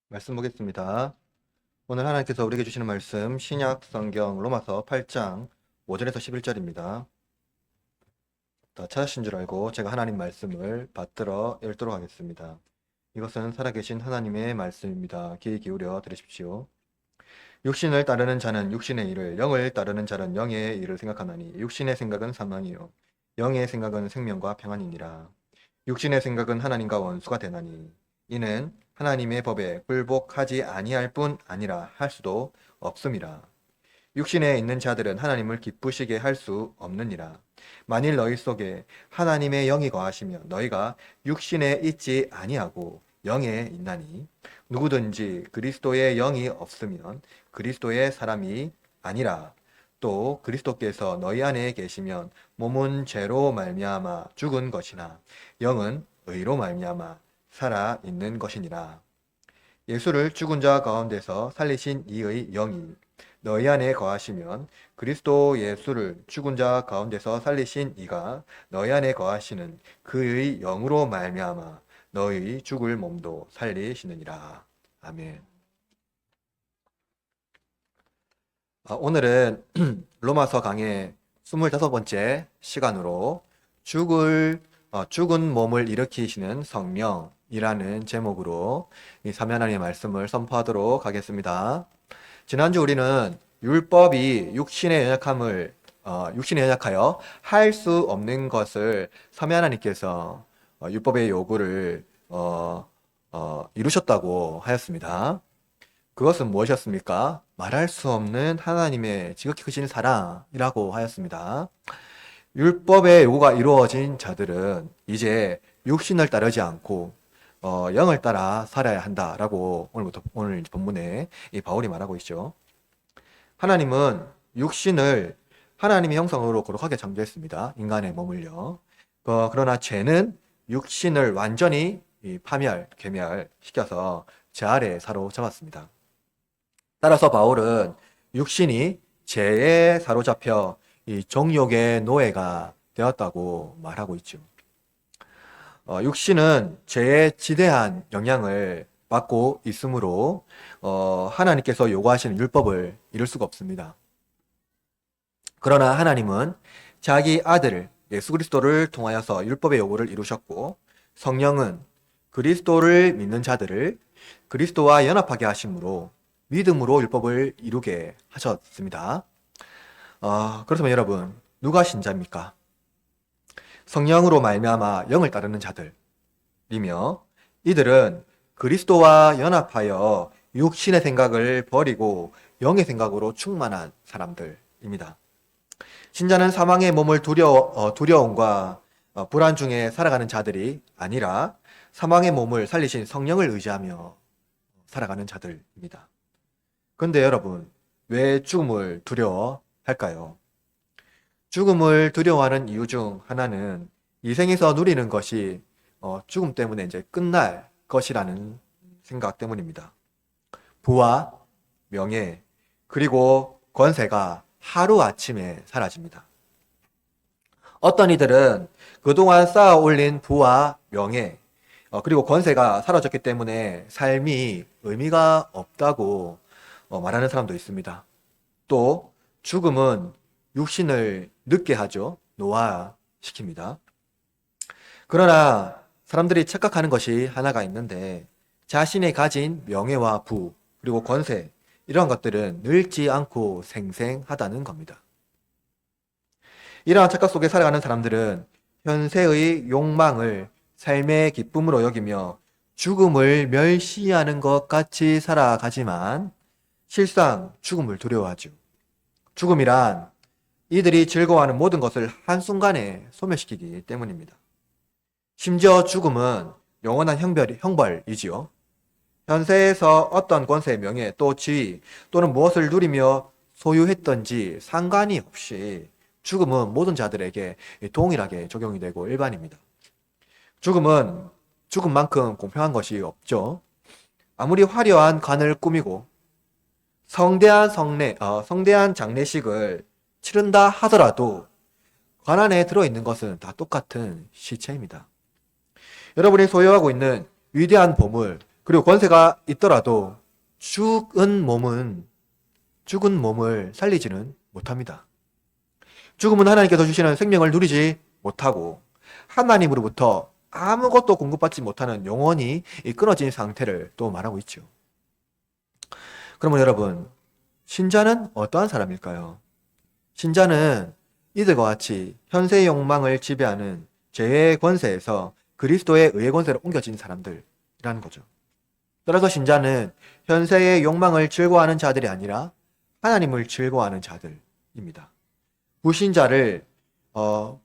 말씀 보겠습니다. 오늘 하나님께서 우리에게 주시는 말씀 신약 성경 로마서 8장 5절에서 11절입니다. 다 찾으신 줄 알고 제가 하나님 말씀을 받들어 읽도록 하겠습니다. 이것은 살아계신 하나님의 말씀입니다. 귀 기울여 들으십시오. 육신을 따르는 자는 육신의 일을, 영을 따르는 자는 영의 일을 생각하나니 육신의 생각은 사망이요 영의 생각은 생명과 평안이니라. 육신의 생각은 하나님과 원수가 되나니 이는 하나님의 법에 굴복하지 아니할 뿐 아니라 할 수도 없음이라. 육신에 있는 자들은 하나님을 기쁘시게 할 수 없느니라. 만일 너희 속에 하나님의 영이 거하시면 너희가 육신에 있지 아니하고 영에 있나니 누구든지 그리스도의 영이 없으면 그리스도의 사람이 아니라. 또 그리스도께서 너희 안에 계시면 몸은 죄로 말미암아 죽은 것이나 영은 의로 말미암아 살아 있는 것이니라. 예수를 죽은 자 가운데서 살리신 이의 영이 너희 안에 거하시면 그리스도 예수를 죽은 자 가운데서 살리신 이가 너희 안에 거하시는 그의 영으로 말미암아 너희 죽을 몸도 살리시느니라. 아멘. 오늘은 로마서 강의 25번째 시간으로 죽은 몸을 일으키시는 성령이라는 제목으로 이 삼위 하나님의 말씀을 선포하도록 하겠습니다. 지난주 우리는 율법이 육신에 연약하여 할 수 없는 것을 삼위 하나님께서 율법의 요구를 이루셨다고 하였습니다. 그것은 무엇이었습니까? 말할 수 없는 하나님의 지극히 크신 사랑이라고 하였습니다. 율법의 요구가 이루어진 자들은 이제 육신을 따르지 않고 영을 따라 살아야 한다라고 오늘 본문에 이 바울이 말하고 있죠. 하나님은 육신을 하나님의 형상으로 거룩하게 창조했습니다. 인간의 몸을요. 그러나 죄는 육신을 완전히 괴멸시켜서 제 아래에 사로잡았습니다. 따라서 바울은 육신이 죄에 사로잡혀 이 정욕의 노예가 되었다고 말하고 있죠. 육신은 죄의 지대한 영향을 받고 있으므로 하나님께서 요구하시는 율법을 이룰 수가 없습니다. 그러나 하나님은 자기 아들 예수 그리스도를 통하여서 율법의 요구를 이루셨고 성령은 그리스도를 믿는 자들을 그리스도와 연합하게 하심으로 믿음으로 율법을 이루게 하셨습니다. 그렇다면 여러분, 누가 신자입니까? 성령으로 말미암아 영을 따르는 자들이며 이들은 그리스도와 연합하여 육신의 생각을 버리고 영의 생각으로 충만한 사람들입니다. 신자는 사망의 몸을 두려움과 불안 중에 살아가는 자들이 아니라 사망의 몸을 살리신 성령을 의지하며 살아가는 자들입니다. 그런데 여러분, 왜 죽음을 두려워할까요? 죽음을 두려워하는 이유 중 하나는 이 생에서 누리는 것이 죽음 때문에 이제 끝날 것이라는 생각 때문입니다. 부와 명예, 그리고 권세가 하루아침에 사라집니다. 어떤 이들은 그동안 쌓아 올린 부와 명예, 그리고 권세가 사라졌기 때문에 삶이 의미가 없다고 말하는 사람도 있습니다. 또 죽음은 육신을 늙게 하죠. 노화시킵니다. 그러나 사람들이 착각하는 것이 하나가 있는데 자신이 가진 명예와 부 그리고 권세 이러한 것들은 늙지 않고 생생하다는 겁니다. 이러한 착각 속에 살아가는 사람들은 현세의 욕망을 삶의 기쁨으로 여기며 죽음을 멸시하는 것 같이 살아가지만 실상 죽음을 두려워하죠. 죽음이란 이들이 즐거워하는 모든 것을 한순간에 소멸시키기 때문입니다. 심지어 죽음은 영원한 형벌이지요. 현세에서 어떤 권세, 명예, 또 지위 또는 무엇을 누리며 소유했던지 상관이 없이 죽음은 모든 자들에게 동일하게 적용이 되고 일반입니다. 죽음은 죽음만큼 공평한 것이 없죠. 아무리 화려한 관을 꾸미고 성대한 장례식을 치른다 하더라도 관 안에 들어있는 것은 다 똑같은 시체입니다. 여러분이 소유하고 있는 위대한 보물, 그리고 권세가 있더라도 죽은 몸을 살리지는 못합니다. 죽음은 하나님께서 주시는 생명을 누리지 못하고 하나님으로부터 아무것도 공급받지 못하는 영원히 끊어진 상태를 또 말하고 있죠. 그러면 여러분, 신자는 어떠한 사람일까요? 신자는 이들과 같이 현세의 욕망을 지배하는 죄의 권세에서 그리스도의 의의 권세로 옮겨진 사람들이라는 거죠. 따라서 신자는 현세의 욕망을 즐거워하는 자들이 아니라 하나님을 즐거워하는 자들입니다.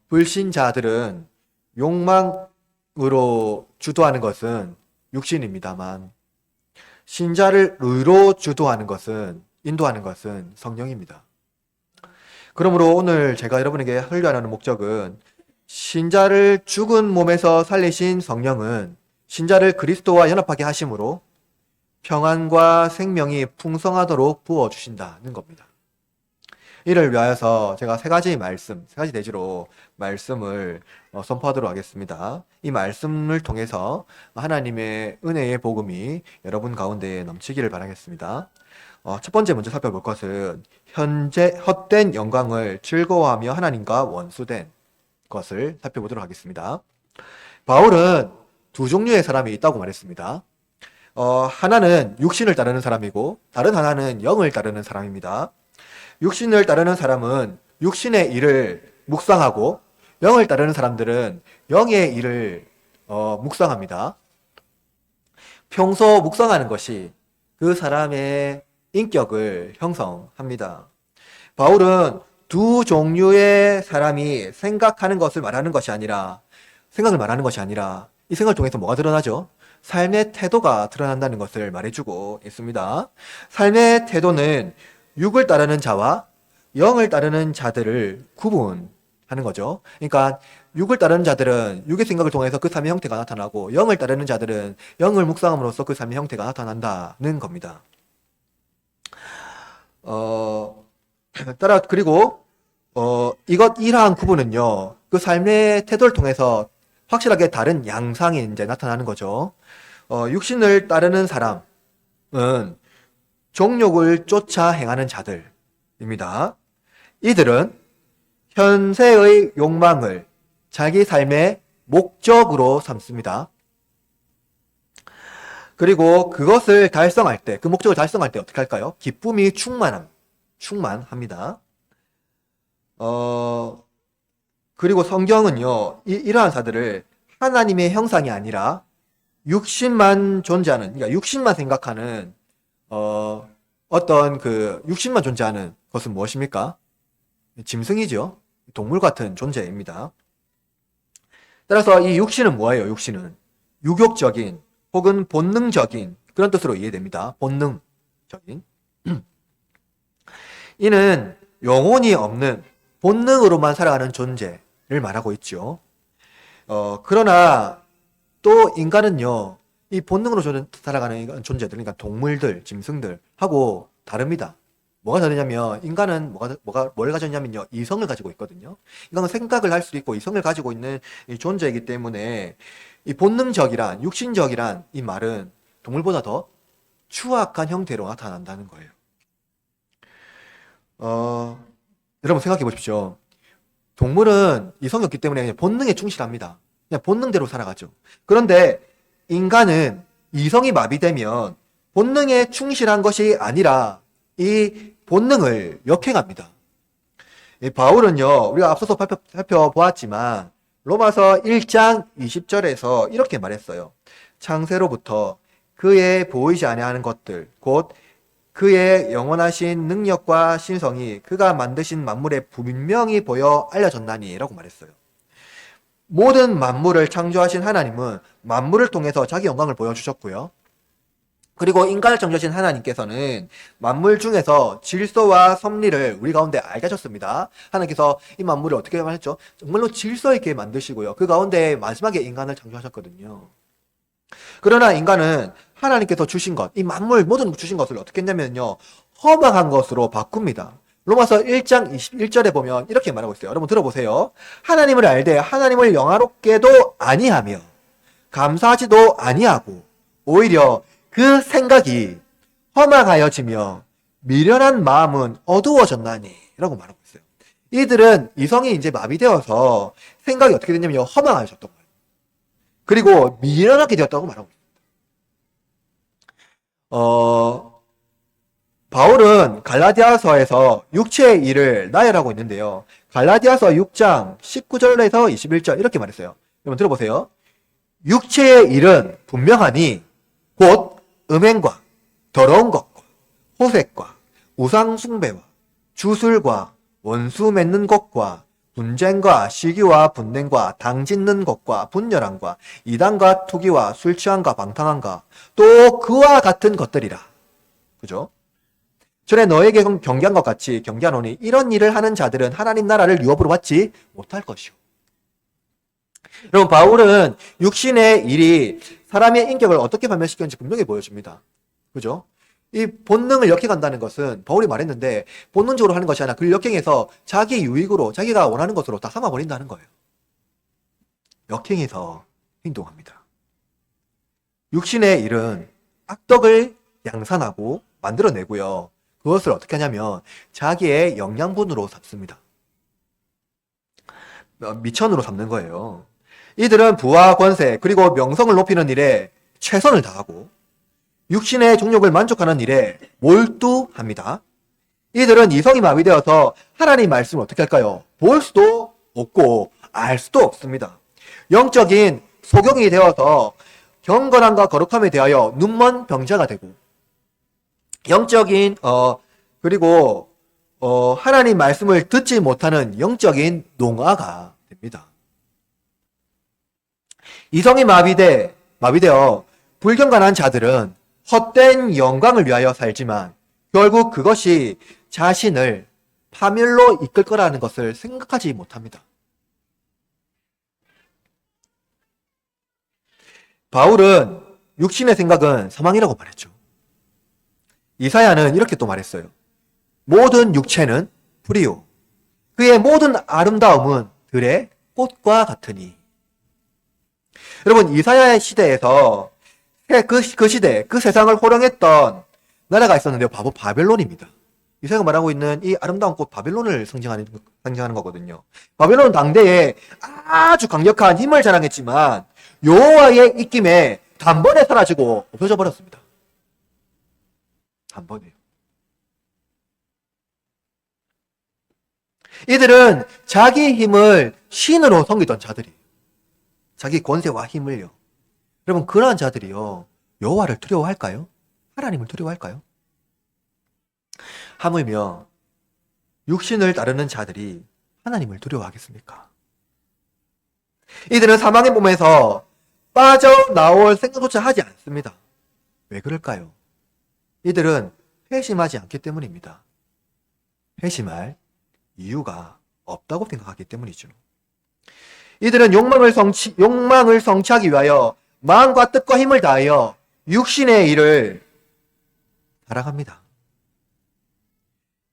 불신자들은 욕망으로 주도하는 것은 육신입니다만 신자를 의로 주도하는 것은, 인도하는 것은 성령입니다. 그러므로 오늘 제가 여러분에게 설교하는 목적은 신자를 죽은 몸에서 살리신 성령은 신자를 그리스도와 연합하게 하심으로 평안과 생명이 풍성하도록 부어주신다는 겁니다. 이를 위하여서 제가 세 가지 대지로 말씀을 선포하도록 하겠습니다. 이 말씀을 통해서 하나님의 은혜의 복음이 여러분 가운데 넘치기를 바라겠습니다. 첫 번째 먼저 살펴볼 것은 현재 헛된 영광을 즐거워하며 하나님과 원수된 것을 살펴보도록 하겠습니다. 바울은 두 종류의 사람이 있다고 말했습니다. 하나는 육신을 따르는 사람이고 다른 하나는 영을 따르는 사람입니다. 육신을 따르는 사람은 육신의 일을 묵상하고 영을 따르는 사람들은 영의 일을 묵상합니다. 평소 묵상하는 것이 그 사람의 인격을 형성합니다. 바울은 두 종류의 사람이 생각을 말하는 것이 아니라 이 생각을 통해서 뭐가 드러나죠? 삶의 태도가 드러난다는 것을 말해주고 있습니다. 삶의 태도는 육을 따르는 자와 영을 따르는 자들을 구분하는 거죠. 그러니까 육을 따르는 자들은 육의 생각을 통해서 그 삶의 형태가 나타나고 영을 따르는 자들은 영을 묵상함으로써 그 삶의 형태가 나타난다는 겁니다. 그리고 이러한 구분은요, 그 삶의 태도를 통해서 확실하게 다른 양상이 이제 나타나는 거죠. 육신을 따르는 사람은 정욕을 쫓아 행하는 자들입니다. 이들은 현세의 욕망을 자기 삶의 목적으로 삼습니다. 그리고 그 목적을 달성할 때 어떻게 할까요? 기쁨이 충만합니다. 그리고 성경은요, 이러한 자들을 하나님의 형상이 아니라 육신만 존재하는, 그러니까 육신만 생각하는, 육신만 존재하는 것은 무엇입니까? 짐승이죠. 동물 같은 존재입니다. 따라서 이 육신은 뭐예요? 육신은 유욕적인 혹은 본능적인 그런 뜻으로 이해됩니다. 본능적인. 이는 영혼이 없는 본능으로만 살아가는 존재를 말하고 있죠. 그러나 또 인간은요, 이 본능으로 살아가는 존재들, 그러니까 동물들, 짐승들하고 다릅니다. 뭐가 다르냐면, 인간은 뭘 가졌냐면요, 이성을 가지고 있거든요. 인간은 생각을 할 수도 있고, 이성을 가지고 있는 이 존재이기 때문에, 이 본능적이란, 육신적이란 이 말은 동물보다 더 추악한 형태로 나타난다는 거예요. 여러분 생각해 보십시오. 동물은 이성이 없기 때문에 그냥 본능에 충실합니다. 그냥 본능대로 살아가죠. 그런데 인간은 이성이 마비되면 본능에 충실한 것이 아니라 이 본능을 역행합니다. 바울은요, 우리가 앞서서 살펴보았지만 로마서 1장 20절에서 이렇게 말했어요. 창세로부터 그의 보이지 아니하는 것들, 곧 그의 영원하신 능력과 신성이 그가 만드신 만물에 분명히 보여 알려졌나니 라고 말했어요. 모든 만물을 창조하신 하나님은 만물을 통해서 자기 영광을 보여주셨고요. 그리고 인간을 창조하신 하나님께서는 만물 중에서 질서와 섭리를 우리 가운데 알게 하셨습니다. 하나님께서 이 만물을 어떻게 하셨죠? 정말로 질서 있게 만드시고요. 그 가운데 마지막에 인간을 창조하셨거든요. 그러나 인간은 하나님께서 주신 것, 이 만물 모든 주신 것을 어떻게 했냐면요, 허망한 것으로 바꿉니다. 로마서 1장 21절에 보면 이렇게 말하고 있어요. 여러분 들어보세요. 하나님을 알되 하나님을 영화롭게도 아니하며 감사하지도 아니하고 오히려 그 생각이 허망하여지며 미련한 마음은 어두워졌나니 라고 말하고 있어요. 이들은 이성이 이제 마비되어서 생각이 어떻게 됐냐면 허망해졌던 거예요. 그리고 미련하게 되었다고 말하고 있어요. 바울은 갈라디아서에서 육체의 일을 나열하고 있는데요. 갈라디아서 6장 19절에서 21절 이렇게 말했어요. 여러분 들어보세요. 육체의 일은 분명하니 곧 음행과 더러운 것과 호색과 우상 숭배와 주술과 원수 맺는 것과 분쟁과 시기와 분냉과 당짓는 것과 분열함과 이단과 투기와 술 취함과 방탕함과 또 그와 같은 것들이라. 그죠? 전에 너에게 경계한 것 같이 경계하노니 이런 일을 하는 자들은 하나님 나라를 유업으로 받지 못할 것이오. 여러분 바울은 육신의 일이 사람의 인격을 어떻게 발명시켰는지 분명히 보여줍니다. 그죠? 이 본능을 역행한다는 것은 바울이 말했는데 본능적으로 하는 것이 아니라 그를 역행해서 자기 유익으로 자기가 원하는 것으로 다 삼아버린다는 거예요. 역행해서 행동합니다. 육신의 일은 악덕을 양산하고 만들어내고요. 그것을 어떻게 하냐면 자기의 영양분으로 삼습니다. 미천으로 삼는 거예요. 이들은 부와 권세 그리고 명성을 높이는 일에 최선을 다하고 육신의 종욕을 만족하는 일에 몰두합니다. 이들은 이성이 마비되어서 하나님 말씀을 어떻게 할까요? 볼 수도 없고 알 수도 없습니다. 영적인 소경이 되어서 경건함과 거룩함에 대하여 눈먼 병자가 되고 영적인 그리고 하나님 말씀을 듣지 못하는 영적인 농아가 됩니다. 이성이 마비되어 불경건한 자들은 헛된 영광을 위하여 살지만 결국 그것이 자신을 파멸로 이끌 거라는 것을 생각하지 못합니다. 바울은 육신의 생각은 사망이라고 말했죠. 이사야는 이렇게 또 말했어요. 모든 육체는 풀이요 그의 모든 아름다움은 들의 꽃과 같으니. 여러분 이사야의 시대에서 그 시대 그 세상을 호령했던 나라가 있었는데요. 바로 바벨론입니다. 이사야가 말하고 있는 이 아름다운 꽃 바벨론을 상징하는 거거든요. 바벨론은 당대에 아주 강력한 힘을 자랑했지만 여호와의 입김에 단번에 사라지고 없어져 버렸습니다. 단번에요. 이들은 자기 힘을 신으로 섬기던 자들이에요. 자기 권세와 힘을요. 여러분 그러한 자들이요. 여호와를 두려워할까요? 하나님을 두려워할까요? 하물며 육신을 따르는 자들이 하나님을 두려워하겠습니까? 이들은 사망의 몸에서 빠져나올 생각조차 하지 않습니다. 왜 그럴까요? 이들은 회심하지 않기 때문입니다. 회심할 이유가 없다고 생각하기 때문이죠. 이들은 욕망을 성취하기 위하여 마음과 뜻과 힘을 다하여 육신의 일을 살아갑니다.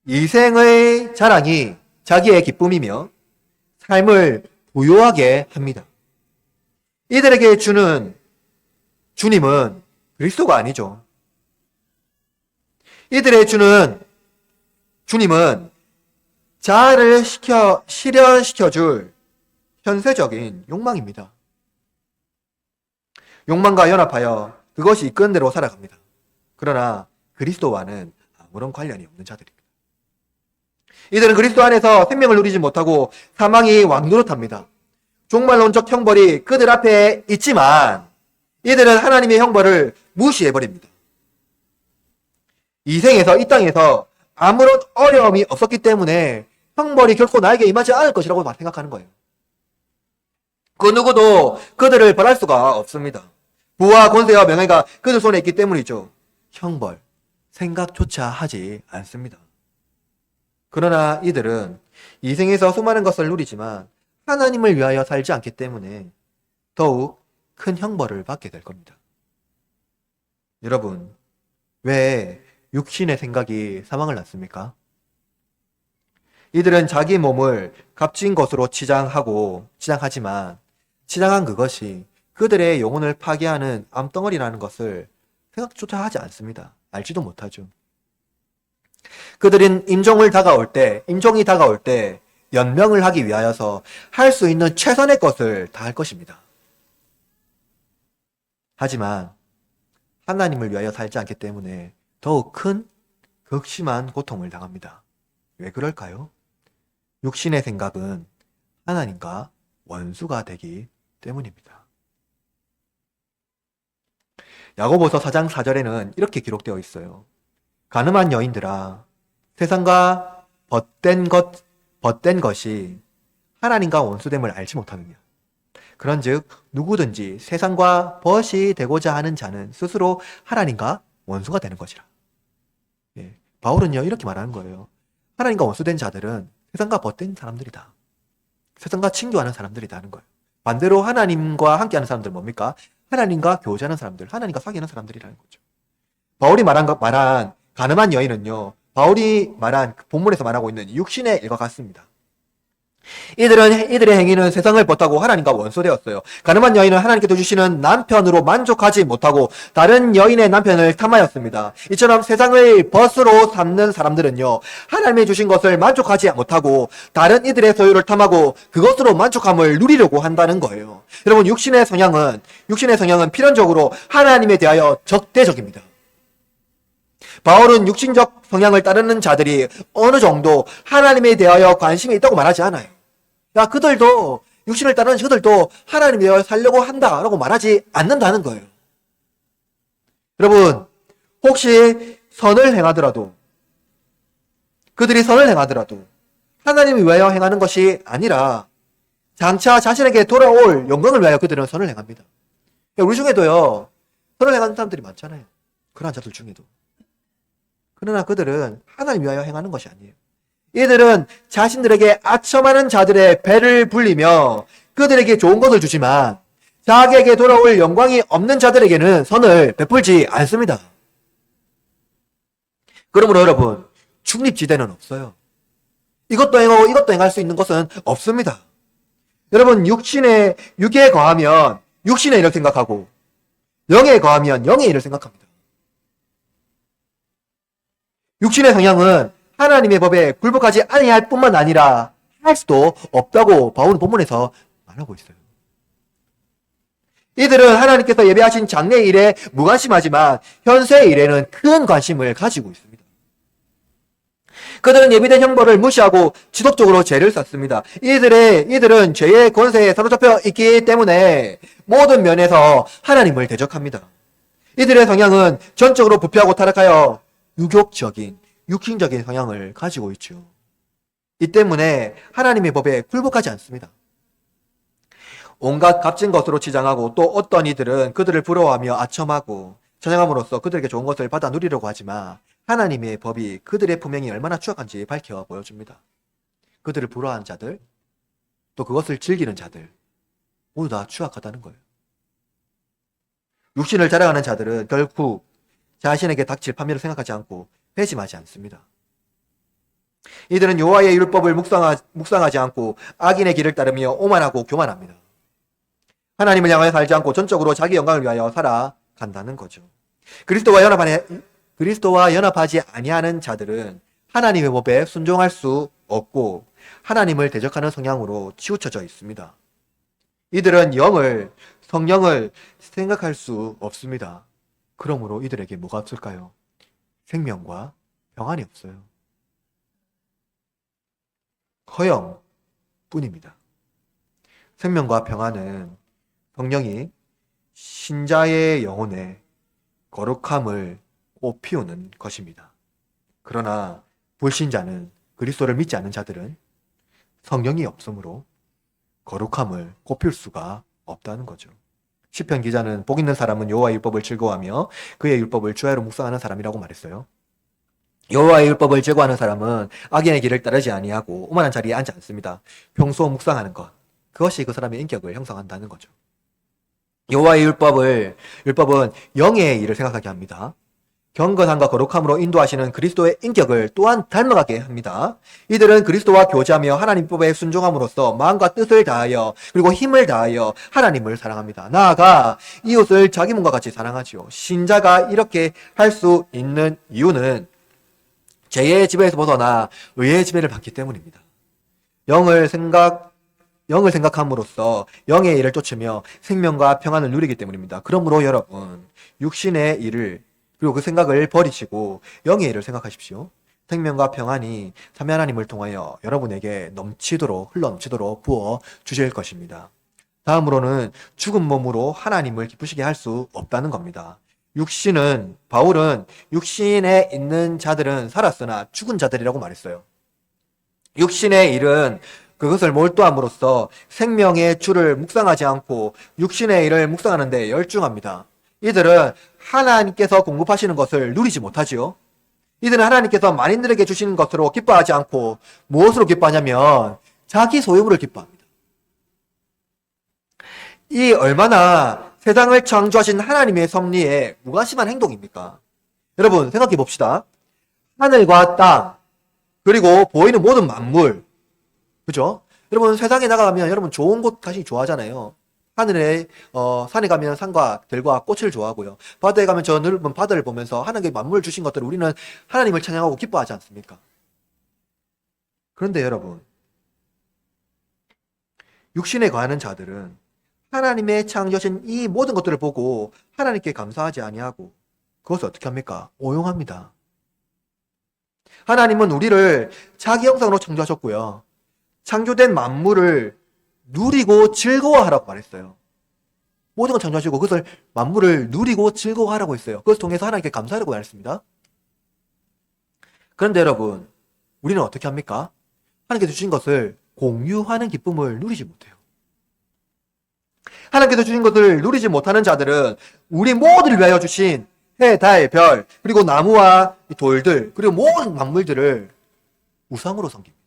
이생의 자랑이 자기의 기쁨이며 삶을 부요하게 합니다. 이들에게 주는 주님은 그리스도가 아니죠. 이들의 주는 주님은 자아를 실현시켜줄 현세적인 욕망입니다. 욕망과 연합하여 그것이 이끄는 대로 살아갑니다. 그러나 그리스도와는 아무런 관련이 없는 자들입니다. 이들은 그리스도 안에서 생명을 누리지 못하고 사망이 왕노릇합니다. 종말론적 형벌이 그들 앞에 있지만 이들은 하나님의 형벌을 무시해버립니다. 이 땅에서 아무런 어려움이 없었기 때문에 형벌이 결코 나에게 임하지 않을 것이라고 생각하는 거예요. 그 누구도 그들을 벌할 수가 없습니다. 부와 권세와 명예가 그들 손에 있기 때문이죠. 형벌, 생각조차 하지 않습니다. 그러나 이들은 이 생에서 수많은 것을 누리지만 하나님을 위하여 살지 않기 때문에 더욱 큰 형벌을 받게 될 겁니다. 여러분, 왜 육신의 생각이 사망을 낳습니까? 이들은 자기 몸을 값진 것으로 치장하지만 치장한 그것이 그들의 영혼을 파괴하는 암덩어리라는 것을 생각조차 하지 않습니다. 알지도 못하죠. 그들은 임종이 다가올 때 연명을 하기 위하여서 할 수 있는 최선의 것을 다 할 것입니다. 하지만 하나님을 위하여 살지 않기 때문에 더욱 큰 극심한 고통을 당합니다. 왜 그럴까요? 육신의 생각은 하나님과 원수가 되기 때문입니다. 야고보서 4장 4절에는 이렇게 기록되어 있어요. 가늠한 여인들아, 세상과 벗된 것이 하나님과 원수됨을 알지 못하느냐. 그런즉 누구든지 세상과 벗이 되고자 하는 자는 스스로 하나님과 원수가 되는 것이라. 예, 바울은요 이렇게 말하는 거예요. 하나님과 원수된 자들은 세상과 벗된 사람들이다. 세상과 친교하는 사람들이라는 거예요. 반대로 하나님과 함께하는 사람들은 뭡니까? 하나님과 교제하는 사람들, 하나님과 사귀는 사람들이라는 거죠. 바울이 말한 가늠한 여인은요, 바울이 말한 본문에서 말하고 있는 육신의 일과 같습니다. 이들의 행위는 세상을 벗하고 하나님과 원수되었어요. 가늠한 여인은 하나님께서 주시는 남편으로 만족하지 못하고 다른 여인의 남편을 탐하였습니다. 이처럼 세상을 벗으로 삼는 사람들은요, 하나님이 주신 것을 만족하지 못하고 다른 이들의 소유를 탐하고 그것으로 만족함을 누리려고 한다는 거예요. 여러분, 육신의 성향은 필연적으로 하나님에 대하여 적대적입니다. 바울은 육신적 성향을 따르는 자들이 어느 정도 하나님에 대하여 관심이 있다고 말하지 않아요. 야, 그들도, 육신을 따르는 그들도 하나님에 대하여 살려고 한다라고 말하지 않는다는 거예요. 여러분, 혹시 그들이 선을 행하더라도 하나님을 위하여 행하는 것이 아니라 장차 자신에게 돌아올 영광을 위하여 그들은 선을 행합니다. 우리 중에도요, 선을 행하는 사람들이 많잖아요. 그러한 자들 중에도. 그러나 그들은 하나님 위하여 행하는 것이 아니에요. 이들은 자신들에게 아첨하는 자들의 배를 불리며 그들에게 좋은 것을 주지만 자기에게 돌아올 영광이 없는 자들에게는 선을 베풀지 않습니다. 그러므로 여러분, 중립지대는 없어요. 이것도 행하고 이것도 행할 수 있는 것은 없습니다. 여러분, 육에 거하면 육신의 일을 생각하고 영에 거하면 영의 일을 생각합니다. 육신의 성향은 하나님의 법에 굴복하지 아니할 뿐만 아니라 할 수도 없다고 바울은 본문에서 말하고 있어요. 이들은 하나님께서 예배하신 장래의 일에 무관심하지만 현세의 일에는 큰 관심을 가지고 있습니다. 그들은 예비된 형벌을 무시하고 지속적으로 죄를 쌓습니다. 이들은 죄의 권세에 사로잡혀 있기 때문에 모든 면에서 하나님을 대적합니다. 이들의 성향은 전적으로 부패하고 타락하여 육신적인 성향을 가지고 있죠. 이 때문에 하나님의 법에 굴복하지 않습니다. 온갖 값진 것으로 치장하고 또 어떤 이들은 그들을 부러워하며 아첨하고 찬양함으로써 그들에게 좋은 것을 받아 누리려고 하지만 하나님의 법이 그들의 품행이 얼마나 추악한지 밝혀 보여줍니다. 그들을 부러워하는 자들, 또 그것을 즐기는 자들 모두 다 추악하다는 거예요. 육신을 자랑하는 자들은 결국 자신에게 닥칠 판매를 생각하지 않고 회심하지 않습니다. 이들은 여호와의 율법을 묵상하지 않고 악인의 길을 따르며 오만하고 교만합니다. 하나님을 향하여 살지 않고 전적으로 자기 영광을 위하여 살아간다는 거죠. 그리스도와 연합하지 아니하는 자들은 하나님의 법에 순종할 수 없고 하나님을 대적하는 성향으로 치우쳐져 있습니다. 이들은 성령을 생각할 수 없습니다. 그러므로 이들에게 뭐가 없을까요? 생명과 평안이 없어요. 허영뿐입니다. 생명과 평안은 성령이 신자의 영혼에 거룩함을 꽃피우는 것입니다. 그러나 불신자는, 그리스도를 믿지 않는 자들은 성령이 없으므로 거룩함을 꽃피울 수가 없다는 거죠. 시편 기자는 복 있는 사람은 여호와의 율법을 즐거워하며 그의 율법을 주야로 묵상하는 사람이라고 말했어요. 여호와의 율법을 제거하는 사람은 악인의 길을 따르지 아니하고 오만한 자리에 앉지 않습니다. 평소 묵상하는 것, 그것이 그 사람의 인격을 형성한다는 거죠. 여호와의 율법은 영의 일을 생각하게 합니다. 경건함과 거룩함으로 인도하시는 그리스도의 인격을 또한 닮아가게 합니다. 이들은 그리스도와 교제하며 하나님 법에 순종함으로써 마음과 뜻을 다하여 그리고 힘을 다하여 하나님을 사랑합니다. 나아가 이웃을 자기 몸과 같이 사랑하지요. 신자가 이렇게 할 수 있는 이유는 죄의 지배에서 벗어나 의의 지배를 받기 때문입니다. 영을 생각함으로써 영의 일을 쫓으며 생명과 평안을 누리기 때문입니다. 그러므로 여러분, 육신의 일을 그리고 그 생각을 버리시고 영의 일을 생각하십시오. 생명과 평안이 삼위 하나님을 통하여 여러분에게 흘러넘치도록 부어 주실 것입니다. 다음으로는 죽은 몸으로 하나님을 기쁘시게 할 수 없다는 겁니다. 바울은 육신에 있는 자들은 살았으나 죽은 자들이라고 말했어요. 육신의 일은 그것을 몰두함으로써 생명의 주를 묵상하지 않고 육신의 일을 묵상하는데 열중합니다. 이들은 하나님께서 공급하시는 것을 누리지 못하지요. 이들은 하나님께서 만인들에게 주시는 것으로 기뻐하지 않고 무엇으로 기뻐하냐면 자기 소유물을 기뻐합니다. 이 얼마나 세상을 창조하신 하나님의 섭리에 무관심한 행동입니까? 여러분 생각해 봅시다. 하늘과 땅 그리고 보이는 모든 만물, 그죠? 여러분 세상에 나가면 여러분 좋은 곳 가시기 좋아하잖아요. 하늘에 산에 가면 산과 들과 꽃을 좋아하고요. 바다에 가면 저 넓은 바다를 보면서 하나님께 만물 주신 것들을 우리는 하나님을 찬양하고 기뻐하지 않습니까? 그런데 여러분, 육신에 거하는 자들은 하나님의 창조하신 이 모든 것들을 보고 하나님께 감사하지 아니하고 그것을 어떻게 합니까? 오용합니다. 하나님은 우리를 자기 형상으로 창조하셨고요. 창조된 만물을 누리고 즐거워하라고 말했어요. 모든 걸 창조하시고 그것을 만물을 누리고 즐거워하라고 했어요. 그것을 통해서 하나님께 감사하라고 말했습니다. 그런데 여러분, 우리는 어떻게 합니까? 하나님께서 주신 것을 공유하는 기쁨을 누리지 못해요. 하나님께서 주신 것을 누리지 못하는 자들은 우리 모두를 위하여 주신 해, 달, 별, 그리고 나무와 돌들, 그리고 모든 만물들을 우상으로 섬깁니다.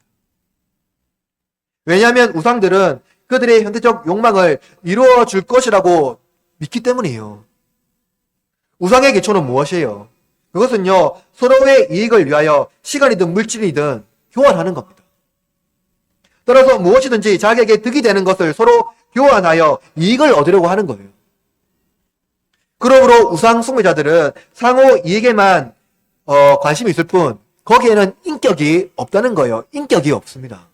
왜냐하면 우상들은 그들의 현대적 욕망을 이루어 줄 것이라고 믿기 때문이에요. 우상의 기초는 무엇이에요? 그것은요, 서로의 이익을 위하여 시간이든 물질이든 교환하는 겁니다. 따라서 무엇이든지 자기에게 득이 되는 것을 서로 교환하여 이익을 얻으려고 하는 거예요. 그러므로 우상 숭배자들은 상호 이익에만 관심이 있을 뿐 거기에는 인격이 없다는 거예요. 인격이 없습니다.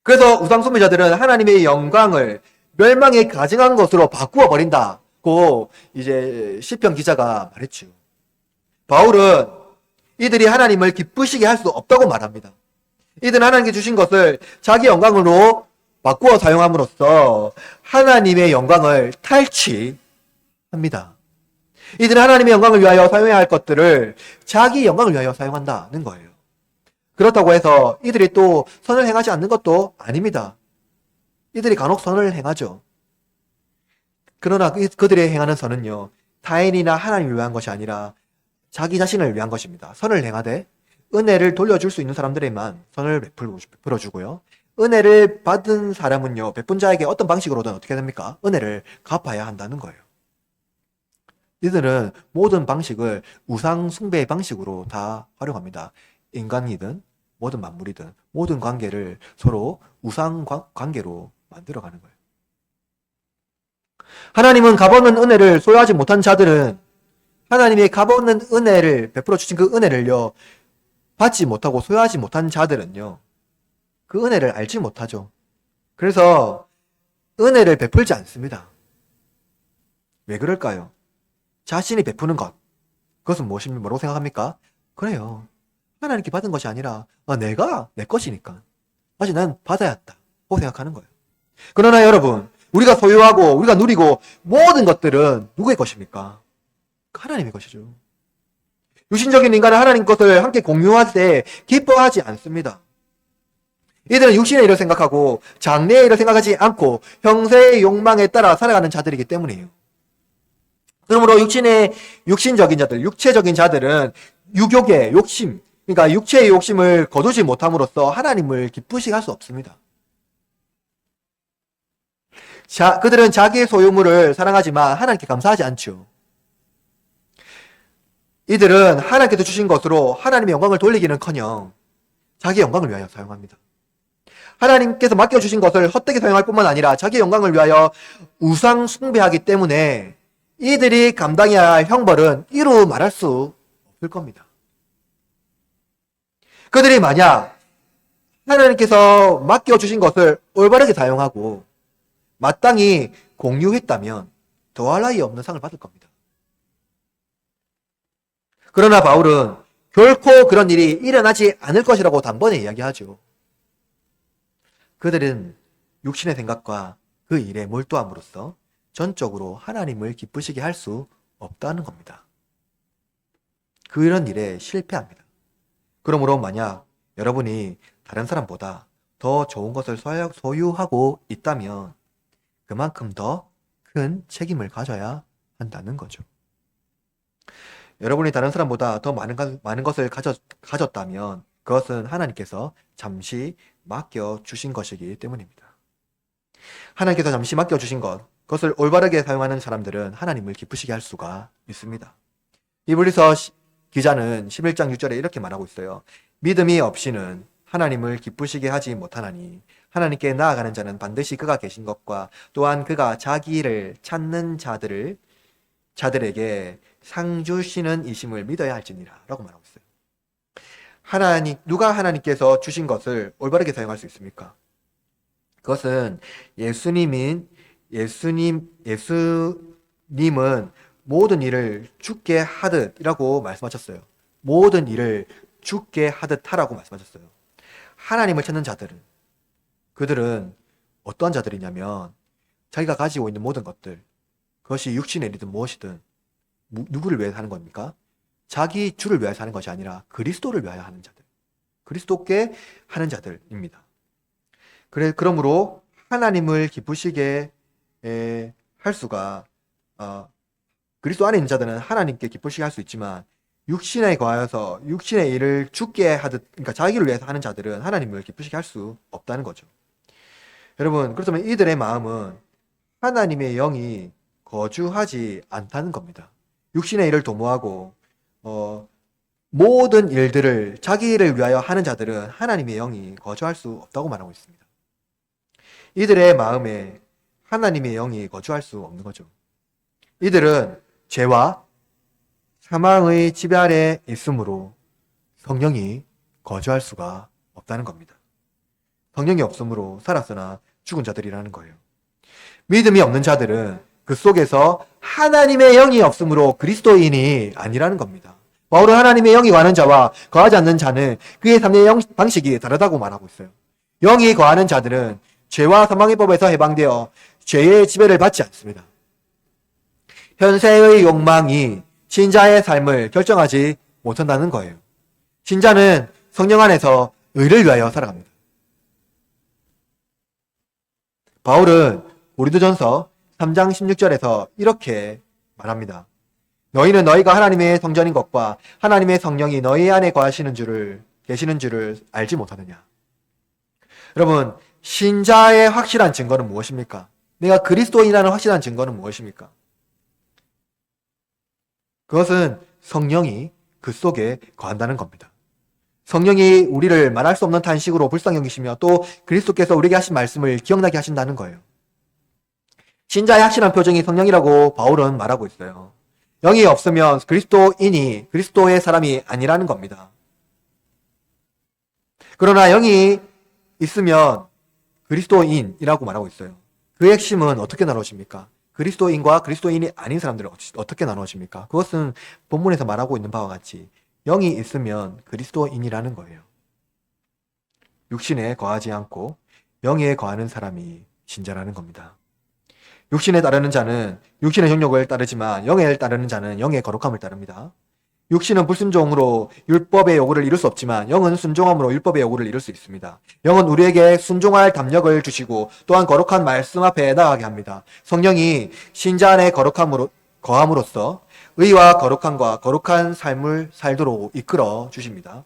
그래서 우상 숭배자들은 하나님의 영광을 멸망에 가증한 것으로 바꾸어 버린다고 이제 시편 기자가 말했죠. 바울은 이들이 하나님을 기쁘시게 할 수 없다고 말합니다. 이들은 하나님께 주신 것을 자기 영광으로 바꾸어 사용함으로써 하나님의 영광을 탈취합니다. 이들은 하나님의 영광을 위하여 사용해야 할 것들을 자기 영광을 위하여 사용한다는 거예요. 그렇다고 해서 이들이 또 선을 행하지 않는 것도 아닙니다. 이들이 간혹 선을 행하죠. 그러나 그들이 행하는 선은요, 타인이나 하나님을 위한 것이 아니라 자기 자신을 위한 것입니다. 선을 행하되 은혜를 돌려줄 수 있는 사람들에만 선을 베풀어주고요. 은혜를 받은 사람은요, 베푼 자에게 어떤 방식으로든 어떻게 됩니까? 은혜를 갚아야 한다는 거예요. 이들은 모든 방식을 우상 숭배의 방식으로 다 활용합니다. 인간이든 모든 만물이든 모든 관계를 서로 우상 관계로 만들어가는 거예요. 하나님은 값없는 은혜를 소유하지 못한 자들은 하나님의 값없는 은혜를 베풀어 주신 그 은혜를요, 받지 못하고 소유하지 못한 자들은요, 그 은혜를 알지 못하죠. 그래서 은혜를 베풀지 않습니다. 왜 그럴까요? 자신이 베푸는 것, 그것은 뭐라고 생각합니까? 그래요, 하나님께 받은 것이 아니라 내가 내 것이니까 다시 난 받아야 한다고 생각하는 거예요. 그러나 여러분, 우리가 소유하고 우리가 누리고 모든 것들은 누구의 것입니까? 하나님의 것이죠. 육신적인 인간은 하나님 것을 함께 공유할 때 기뻐하지 않습니다. 이들은 육신의 일을 생각하고 장래의 일을 생각하지 않고 형세의 욕망에 따라 살아가는 자들이기 때문이에요. 그러므로 육신적인 자들, 육체적인 자들은 유욕의 욕심, 그러니까 육체의 욕심을 거두지 못함으로써 하나님을 기쁘시게 할 수 없습니다. 그들은 자기의 소유물을 사랑하지만 하나님께 감사하지 않죠. 이들은 하나님께서 주신 것으로 하나님의 영광을 돌리기는커녕 자기 영광을 위하여 사용합니다. 하나님께서 맡겨주신 것을 헛되게 사용할 뿐만 아니라 자기 영광을 위하여 우상 숭배하기 때문에 이들이 감당해야 할 형벌은 이루 말할 수 없을 겁니다. 그들이 만약 하나님께서 맡겨주신 것을 올바르게 사용하고 마땅히 공유했다면 더할 나위 없는 상을 받을 겁니다. 그러나 바울은 결코 그런 일이 일어나지 않을 것이라고 단번에 이야기하죠. 그들은 육신의 생각과 그 일에 몰두함으로써 전적으로 하나님을 기쁘시게 할 수 없다는 겁니다. 그런 일에 실패합니다. 그러므로 만약 여러분이 다른 사람보다 더 좋은 것을 소유하고 있다면 그만큼 더 큰 책임을 가져야 한다는 거죠. 여러분이 다른 사람보다 더 많은 것을 가졌다면 그것은 하나님께서 잠시 맡겨주신 것이기 때문입니다. 하나님께서 잠시 맡겨주신 그것을 올바르게 사용하는 사람들은 하나님을 기쁘시게 할 수가 있습니다. 히브리서 기자는 11장 6절에 이렇게 말하고 있어요. 믿음이 없이는 하나님을 기쁘시게 하지 못하나니 하나님께 나아가는 자는 반드시 그가 계신 것과 또한 그가 자기를 찾는 자들에게 상 주시는 이심을 믿어야 할지니라 라고 말하고 있어요. 누가 하나님께서 주신 것을 올바르게 사용할 수 있습니까? 그것은 예수님은 모든 일을 죽게 하듯이라고 말씀하셨어요. 모든 일을 죽게 하듯 하라고 말씀하셨어요. 하나님을 찾는 자들은 그들은 어떠한 자들이냐면 자기가 가지고 있는 모든 것들, 그것이 육신의 일이든 무엇이든 누구를 위해서 하는 겁니까? 자기 주를 위해서 하는 것이 아니라 그리스도를 위하여 하는 자들, 그리스도께 하는 자들입니다. 그러므로 하나님을 기쁘시게 할 수가 그리스도 안에 있는 자들은 하나님께 기쁘시게 할 수 있지만 육신에 관하여서 육신의 일을 죽게 하듯, 그러니까 자기를 위해서 하는 자들은 하나님을 기쁘시게 할 수 없다는 거죠. 여러분, 그렇다면 이들의 마음은 하나님의 영이 거주하지 않다는 겁니다. 육신의 일을 도모하고 모든 일들을 자기를 위하여 하는 자들은 하나님의 영이 거주할 수 없다고 말하고 있습니다. 이들의 마음에 하나님의 영이 거주할 수 없는 거죠. 이들은 죄와 사망의 지배 아래 있으므로 성령이 거주할 수가 없다는 겁니다. 성령이 없으므로 살았으나 죽은 자들이라는 거예요. 믿음이 없는 자들은 그 속에서 하나님의 영이 없으므로 그리스도인이 아니라는 겁니다. 바울은 하나님의 영이 거하는 자와 거하지 않는 자는 그의 삶의 방식이 다르다고 말하고 있어요. 영이 거하는 자들은 죄와 사망의 법에서 해방되어 죄의 지배를 받지 않습니다. 현세의 욕망이 신자의 삶을 결정하지 못한다는 거예요. 신자는 성령 안에서 의를 위하여 살아갑니다. 바울은 고린도전서 3장 16절에서 이렇게 말합니다. 너희는 너희가 하나님의 성전인 것과 하나님의 성령이 너희 안에 계시는 줄을 알지 못하느냐. 여러분, 신자의 확실한 증거는 무엇입니까? 내가 그리스도인이라는 확실한 증거는 무엇입니까? 그것은 성령이 그 속에 거한다는 겁니다. 성령이 우리를 말할 수 없는 탄식으로 불쌍히 여기시며 또 그리스도께서 우리에게 하신 말씀을 기억나게 하신다는 거예요. 신자의 확실한 표정이 성령이라고 바울은 말하고 있어요. 영이 없으면 그리스도인이 그리스도의 사람이 아니라는 겁니다. 그러나 영이 있으면 그리스도인이라고 말하고 있어요. 그 핵심은 어떻게 나누어집니까? 그리스도인과 그리스도인이 아닌 사람들은 어떻게 나누어집니까? 그것은 본문에서 말하고 있는 바와 같이 영이 있으면 그리스도인이라는 거예요. 육신에 거하지 않고 영에 거하는 사람이 신자라는 겁니다. 육신에 따르는 자는 육신의 정욕을 따르지만 영에 따르는 자는 영의 거룩함을 따릅니다. 육신은 불순종으로 율법의 요구를 이룰 수 없지만 영은 순종함으로 율법의 요구를 이룰 수 있습니다. 영은 우리에게 순종할 담력을 주시고 또한 거룩한 말씀 앞에 나아가게 합니다. 성령이 신자 안에 거함으로써 의와 거룩함과 거룩한 삶을 살도록 이끌어 주십니다.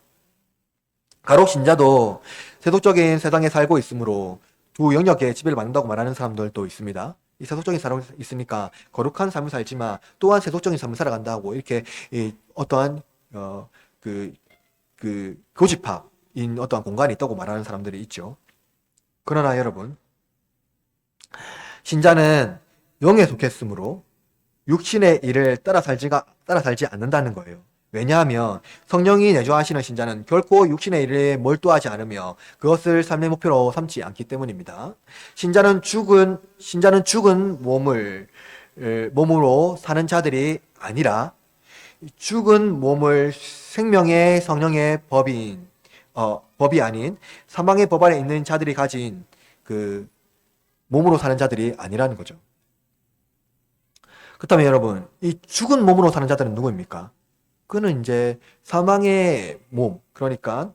가록 신자도 세속적인 세상에 살고 있으므로 두 영역의 지배를 받는다고 말하는 사람들도 있습니다. 이 세속적인 삶을 있으니까 거룩한 삶을 살지만 또한 세속적인 삶을 살아간다고 이렇게 어떠한 교집합인 어떠한 공간이 있다고 말하는 사람들이 있죠. 그러나 여러분, 신자는 영에 속했으므로 육신의 일을 따라 살지 않는다는 거예요. 왜냐하면 성령이 내주하시는 신자는 결코 육신의 일에 몰두하지 않으며 그것을 삶의 목표로 삼지 않기 때문입니다. 신자는 죽은 몸으로 사는 자들이 아니라 죽은 몸을 생명의 성령의 법이 아닌 사망의 법 안에 있는 자들이 가진 그 몸으로 사는 자들이 아니라는 거죠. 그렇다면 여러분, 이 죽은 몸으로 사는 자들은 누구입니까? 그는 이제 사망의 몸, 그러니까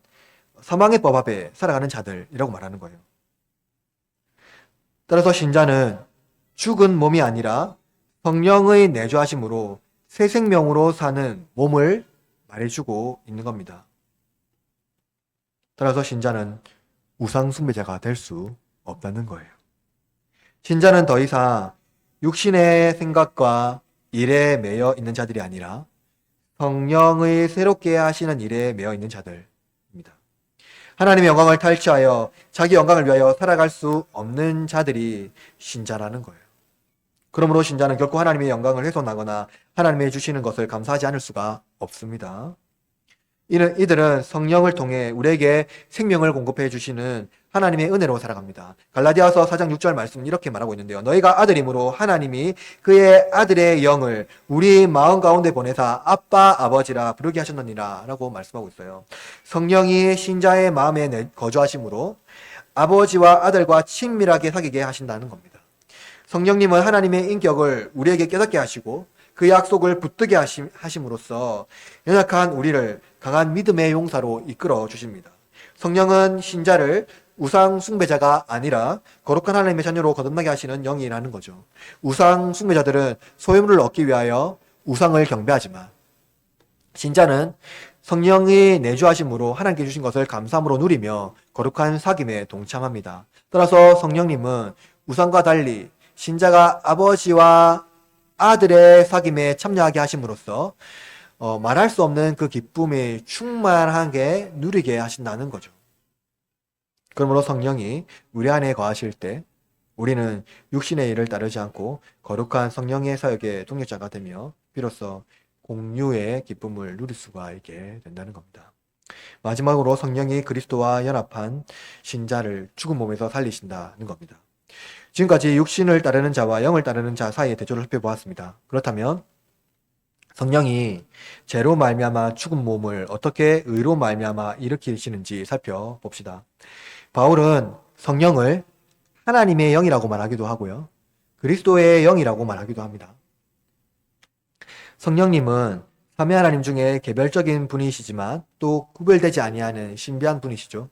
사망의 법 앞에 살아가는 자들이라고 말하는 거예요. 따라서 신자는 죽은 몸이 아니라 성령의 내주하심으로 새 생명으로 사는 몸을 말해주고 있는 겁니다. 따라서 신자는 우상 숭배자가 될 수 없다는 거예요. 신자는 더 이상 육신의 생각과 일에 매여 있는 자들이 아니라 성령의 새롭게 하시는 일에 매여 있는 자들입니다. 하나님의 영광을 탈취하여 자기 영광을 위하여 살아갈 수 없는 자들이 신자라는 거예요. 그러므로 신자는 결코 하나님의 영광을 훼손하거나 하나님이 주시는 것을 감사하지 않을 수가 없습니다. 이들은 성령을 통해 우리에게 생명을 공급해 주시는 하나님의 은혜로 살아갑니다. 갈라디아서 4장 6절 말씀은 이렇게 말하고 있는데요. 너희가 아들이므로 하나님이 그의 아들의 영을 우리 마음 가운데 보내사 아빠 아버지라 부르게 하셨느니라 라고 말씀하고 있어요. 성령이 신자의 마음에 거주하심으로 아버지와 아들과 친밀하게 사귀게 하신다는 겁니다. 성령님은 하나님의 인격을 우리에게 깨닫게 하시고 그 약속을 붙들게 하심으로써 연약한 우리를 강한 믿음의 용사로 이끌어 주십니다. 성령은 신자를 우상 숭배자가 아니라 거룩한 하나님의 자녀로 거듭나게 하시는 영이라는 거죠. 우상 숭배자들은 소유물을 얻기 위하여 우상을 경배하지만 신자는 성령이 내주하심으로 하나님께 주신 것을 감사함으로 누리며 거룩한 사귐에 동참합니다. 따라서 성령님은 우상과 달리 신자가 아버지와 아들의 사귐에 참여하게 하심으로써 말할 수 없는 그 기쁨이 충만하게 누리게 하신다는 거죠. 그러므로 성령이 우리 안에 거하실 때 우리는 육신의 일을 따르지 않고 거룩한 성령의 사역의 동력자가 되며 비로소 공유의 기쁨을 누릴 수가 있게 된다는 겁니다. 마지막으로 성령이 그리스도와 연합한 신자를 죽은 몸에서 살리신다는 겁니다. 지금까지 육신을 따르는 자와 영을 따르는 자 사이의 대조를 살펴보았습니다. 그렇다면 성령이 죄로 말미암아 죽은 몸을 어떻게 의로 말미암아 일으키시는지 살펴봅시다. 바울은 성령을 하나님의 영이라고 말하기도 하고요. 그리스도의 영이라고 말하기도 합니다. 성령님은 삼위 하나님 중에 개별적인 분이시지만 또 구별되지 아니하는 신비한 분이시죠.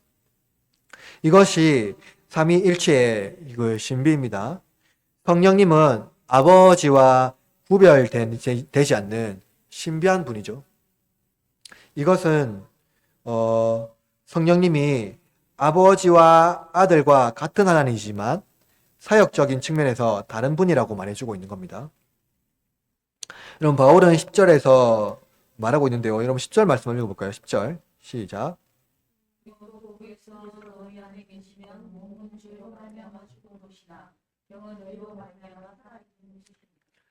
이것이 삼위일체의 신비입니다. 성령님은 아버지와 구별되지 않는 신비한 분이죠. 이것은 성령님이 아버지와 아들과 같은 하나님이지만 사역적인 측면에서 다른 분이라고 말해주고 있는 겁니다. 여러분 바울은 10절에서 말하고 있는데요. 여러분 10절 말씀을 읽어볼까요? 10절 시작.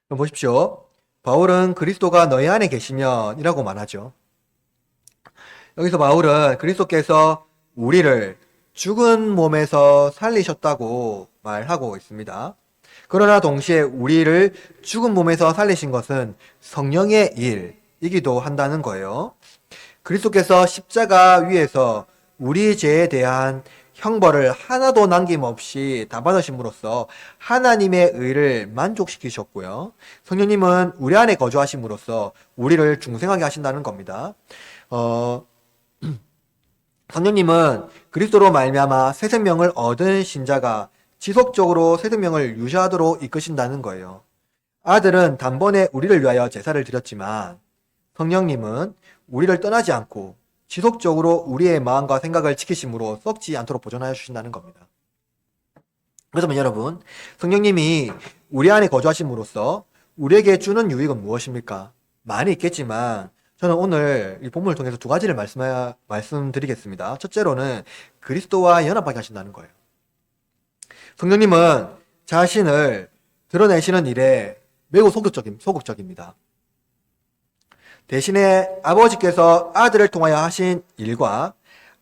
그럼 보십시오. 바울은 그리스도가 너희 안에 계시면 이라고 말하죠. 여기서 바울은 그리스도께서 우리를 죽은 몸에서 살리셨다고 말하고 있습니다. 그러나 동시에 우리를 죽은 몸에서 살리신 것은 성령의 일이기도 한다는 거예요. 그리스도께서 십자가 위에서 우리 죄에 대한 형벌을 하나도 남김없이 다 받으심으로써 하나님의 의를 만족시키셨고요. 성령님은 우리 안에 거주하심으로써 우리를 중생하게 하신다는 겁니다. 성령님은 그리스도로 말미암아 새 생명을 얻은 신자가 지속적으로 새 생명을 유지하도록 이끄신다는 거예요. 아들은 단번에 우리를 위하여 제사를 드렸지만 성령님은 우리를 떠나지 않고 지속적으로 우리의 마음과 생각을 지키심으로 썩지 않도록 보존하여 주신다는 겁니다. 그렇다면 여러분, 성령님이 우리 안에 거주하심으로써 우리에게 주는 유익은 무엇입니까? 많이 있겠지만 저는 오늘 이 본문을 통해서 두 가지를 말씀드리겠습니다. 첫째로는 그리스도와 연합하게 하신다는 거예요. 성령님은 자신을 드러내시는 일에 매우 소극적입니다. 대신에 아버지께서 아들을 통하여 하신 일과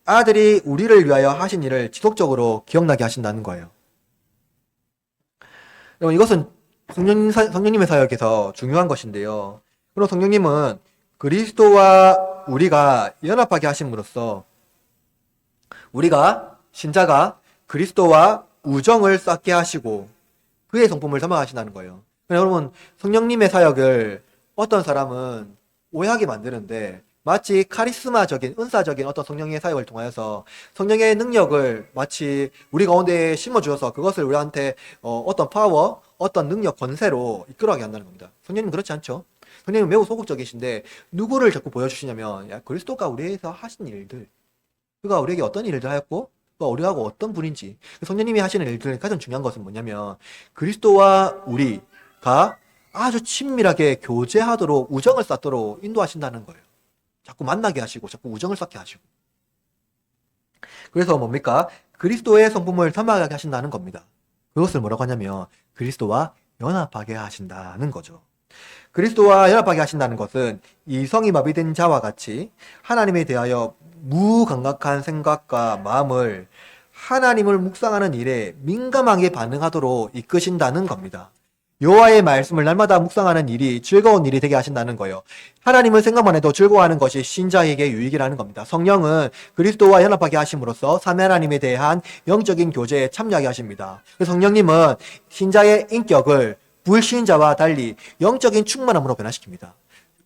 아들이 우리를 위하여 하신 일을 지속적으로 기억나게 하신다는 거예요. 여러분, 이것은 성령님의 사역에서 중요한 것인데요. 그럼 성령님은 그리스도와 우리가 연합하게 하심으로써 우리가 신자가 그리스도와 우정을 쌓게 하시고 그의 성품을 담아가신다는 거예요. 여러분, 성령님의 사역을 어떤 사람은 오해하게 만드는데 마치 카리스마적인, 은사적인 어떤 성령의 사역을 통하여서 성령의 능력을 마치 우리 가운데 심어주어서 그것을 우리한테 어떤 파워, 어떤 능력, 권세로 이끌어가게 한다는 겁니다. 성령님은 그렇지 않죠. 성령님은 매우 소극적이신데 누구를 자꾸 보여주시냐면 그리스도가 우리에서 하신 일들, 그가 우리에게 어떤 일을 하였고 그가 우리하고 어떤 분인지, 성령님이 하시는 일들 가장 중요한 것은 뭐냐면 그리스도와 우리가 아주 친밀하게 교제하도록 우정을 쌓도록 인도하신다는 거예요. 자꾸 만나게 하시고 자꾸 우정을 쌓게 하시고. 그래서 뭡니까? 그리스도의 성품을 담아가게 하신다는 겁니다. 그것을 뭐라고 하냐면 그리스도와 연합하게 하신다는 거죠. 그리스도와 연합하게 하신다는 것은 이성이 마비된 자와 같이 하나님에 대하여 무감각한 생각과 마음을 하나님을 묵상하는 일에 민감하게 반응하도록 이끄신다는 겁니다. 여호와의 말씀을 날마다 묵상하는 일이 즐거운 일이 되게 하신다는 거예요. 하나님을 생각만 해도 즐거워하는 것이 신자에게 유익이라는 겁니다. 성령은 그리스도와 연합하게 하심으로써 삼위 하나님에 대한 영적인 교제에 참여하게 하십니다. 성령님은 신자의 인격을 불신자와 달리 영적인 충만함으로 변화시킵니다.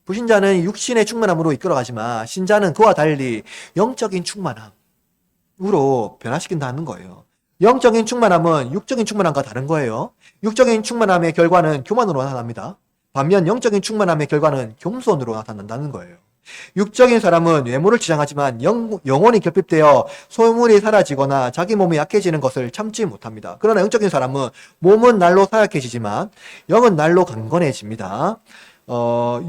불신자는 육신의 충만함으로 이끌어가지만 신자는 그와 달리 영적인 충만함으로 변화시킨다는 거예요. 영적인 충만함은 육적인 충만함과 다른 거예요. 육적인 충만함의 결과는 교만으로 나타납니다. 반면 영적인 충만함의 결과는 겸손으로 나타난다는 거예요. 육적인 사람은 외모를 지향하지만 영혼이 결핍되어 소유물이 사라지거나 자기 몸이 약해지는 것을 참지 못합니다. 그러나 영적인 사람은 몸은 날로 사약해지지만 영은 날로 강건해집니다.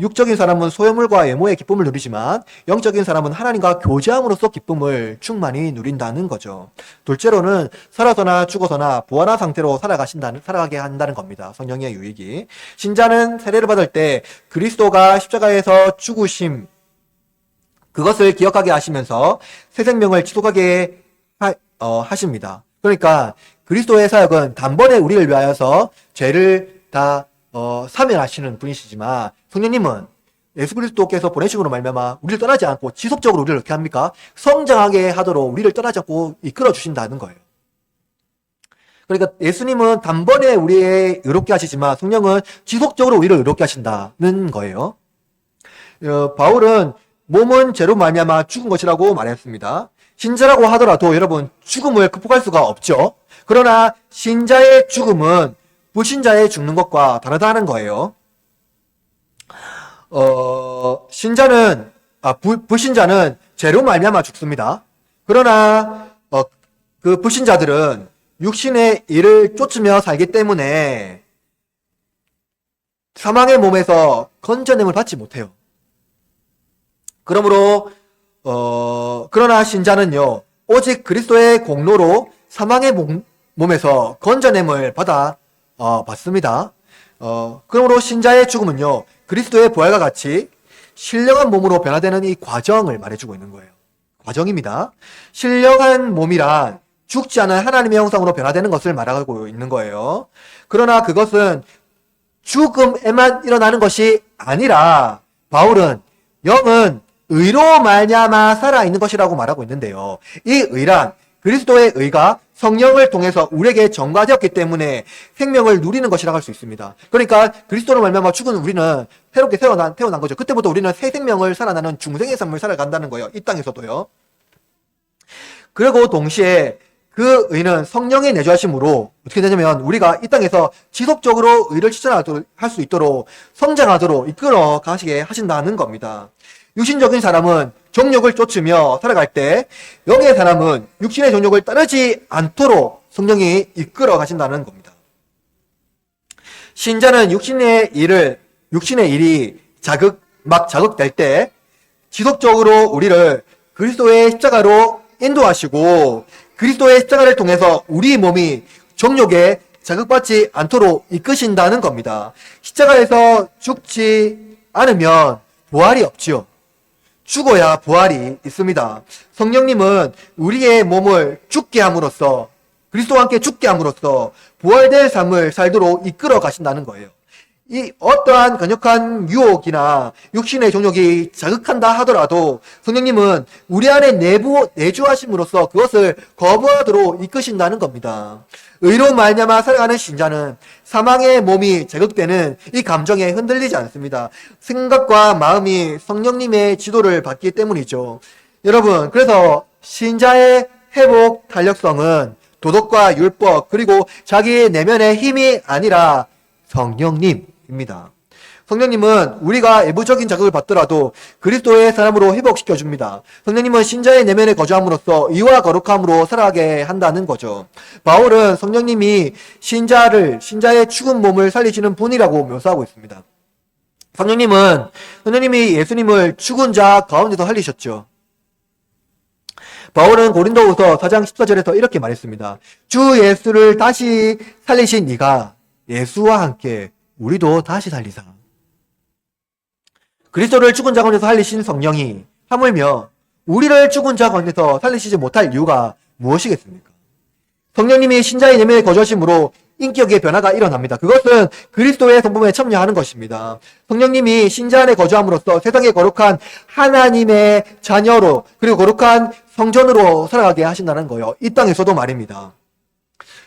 육적인 사람은 소유물과 외모의 기쁨을 누리지만 영적인 사람은 하나님과 교제함으로써 기쁨을 충만히 누린다는 거죠. 둘째로는 살아서나 죽어서나 부활한 상태로 살아가게 한다는 겁니다. 성령의 유익이. 신자는 세례를 받을 때 그리스도가 십자가에서 죽으심, 그것을 기억하게 하시면서 새 생명을 지속하게 하십니다. 그러니까 그리스도의 사역은 단번에 우리를 위하여서 죄를 다 사면하시는 분이시지만 성령님은 예수 그리스도께서 보내심으로 말미암아 우리를 떠나지 않고 지속적으로 우리를 어떻게 합니까? 성장하게 하도록 우리를 떠나지 않고 이끌어 주신다는 거예요. 그러니까 예수님은 단번에 우리의 의롭게 하시지만 성령은 지속적으로 우리를 의롭게 하신다는 거예요. 바울은 몸은 죄로 말미암아 죽은 것이라고 말했습니다. 신자라고 하더라도 여러분 죽음을 극복할 수가 없죠. 그러나 신자의 죽음은 불신자의 죽는 것과 다르다는 거예요. 불신자는 죄로 말미암아 죽습니다. 그러나 그 불신자들은 육신의 일을 쫓으며 살기 때문에 사망의 몸에서 건져냄을 받지 못해요. 그러므로 그러나 신자는요 오직 그리스도의 공로로 사망의 몸에서 건져냄을 받습니다. 그러므로 신자의 죽음은요 그리스도의 부활과 같이 신령한 몸으로 변화되는 이 과정을 말해주고 있는 거예요. 과정입니다. 신령한 몸이란 죽지 않은 하나님의 형상으로 변화되는 것을 말하고 있는 거예요. 그러나 그것은 죽음에만 일어나는 것이 아니라 바울은 영은 의로 말미암아 살아있는 것이라고 말하고 있는데요. 이 의란 그리스도의 의가 성령을 통해서 우리에게 전가되었기 때문에 생명을 누리는 것이라고 할 수 있습니다. 그러니까 그리스도로 말미암아 죽은 우리는 새롭게 태어난 거죠. 그때부터 우리는 새 생명을 살아나는 중생의 삶을 살아간다는 거예요. 이 땅에서도요. 그리고 동시에 그 의는 성령의 내주하심으로 어떻게 되냐면 우리가 이 땅에서 지속적으로 의를 실천할 수 있도록 성장하도록 이끌어 가시게 하신다는 겁니다. 육신적인 사람은 정욕을 쫓으며 살아갈 때 영의 사람은 육신의 정욕을 따르지 않도록 성령이 이끌어 가신다는 겁니다. 신자는 육신의 일이 자극될 때 지속적으로 우리를 그리스도의 십자가로 인도하시고 그리스도의 십자가를 통해서 우리 몸이 정욕에 자극받지 않도록 이끄신다는 겁니다. 십자가에서 죽지 않으면 부활이 없지요. 죽어야 부활이 있습니다. 성령님은 우리의 몸을 죽게 함으로써 그리스도와 함께 죽게 함으로써 부활될 삶을 살도록 이끌어 가신다는 거예요. 이 어떠한 강력한 유혹이나 육신의 정욕이 자극한다 하더라도 성령님은 우리 안에 내주하심으로써 그것을 거부하도록 이끄신다는 겁니다. 의로 말미암아 살아가는 신자는 사망의 몸이 자극되는 이 감정에 흔들리지 않습니다. 생각과 마음이 성령님의 지도를 받기 때문이죠. 여러분, 그래서 신자의 회복 탄력성은 도덕과 율법 그리고 자기 내면의 힘이 아니라 성령님입니다. 성령님은 우리가 외부적인 자극을 받더라도 그리스도의 사람으로 회복시켜줍니다. 성령님은 신자의 내면에 거주함으로써 의와 거룩함으로 살아가게 한다는 거죠. 바울은 성령님이 신자의 죽은 몸을 살리시는 분이라고 묘사하고 있습니다. 성령님이 예수님을 죽은 자 가운데서 살리셨죠. 바울은 고린도후서 4장 14절에서 이렇게 말했습니다. 주 예수를 다시 살리신 이가 예수와 함께 우리도 다시 살리사. 그리스도를 죽은 자 가운데서 살리신 성령이 하물며 우리를 죽은 자 가운데서 살리시지 못할 이유가 무엇이겠습니까? 성령님이 신자의 내면에 거주하심으로 인격의 변화가 일어납니다. 그것은 그리스도의 성품에 참여하는 것입니다. 성령님이 신자 안에 거주함으로써 세상의 거룩한 하나님의 자녀로 그리고 거룩한 성전으로 살아가게 하신다는 거예요. 이 땅에서도 말입니다.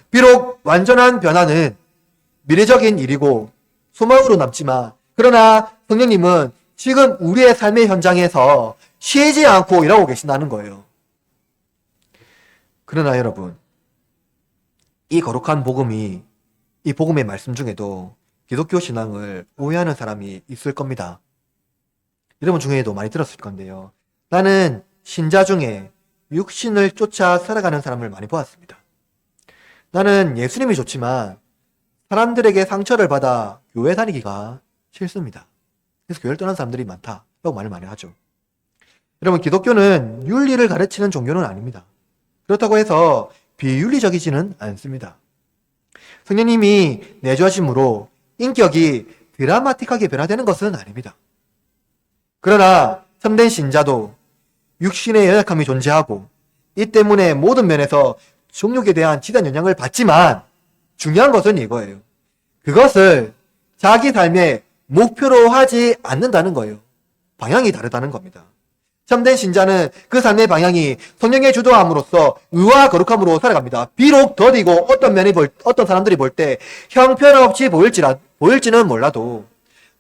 비록 완전한 변화는 미래적인 일이고 소망으로 남지만 그러나 성령님은 지금 우리의 삶의 현장에서 쉬지 않고 일하고 계신다는 거예요. 그러나 여러분, 이 거룩한 복음의 말씀 중에도 기독교 신앙을 오해하는 사람이 있을 겁니다. 여러분 중에도 많이 들었을 건데요. 나는 신자 중에 육신을 쫓아 살아가는 사람을 많이 보았습니다. 나는 예수님이 좋지만 사람들에게 상처를 받아 교회 다니기가 싫습니다. 그래서 교회를 떠난 사람들이 많다라고 말을 많이 하죠. 여러분, 기독교는 윤리를 가르치는 종교는 아닙니다. 그렇다고 해서 비윤리적이지는 않습니다. 성령님이 내주하심으로 인격이 드라마틱하게 변화되는 것은 아닙니다. 그러나 참된 신자도 육신의 연약함이 존재하고 이 때문에 모든 면에서 정욕에 대한 지단 영향을 받지만 중요한 것은 이거예요. 그것을 자기 삶의 목표로 하지 않는다는 거예요. 방향이 다르다는 겁니다. 참된 신자는 그 삶의 방향이 성령의 주도함으로써 의와 거룩함으로 살아갑니다. 비록 더디고 어떤 사람들이 볼 때 형편없이 보일지는 몰라도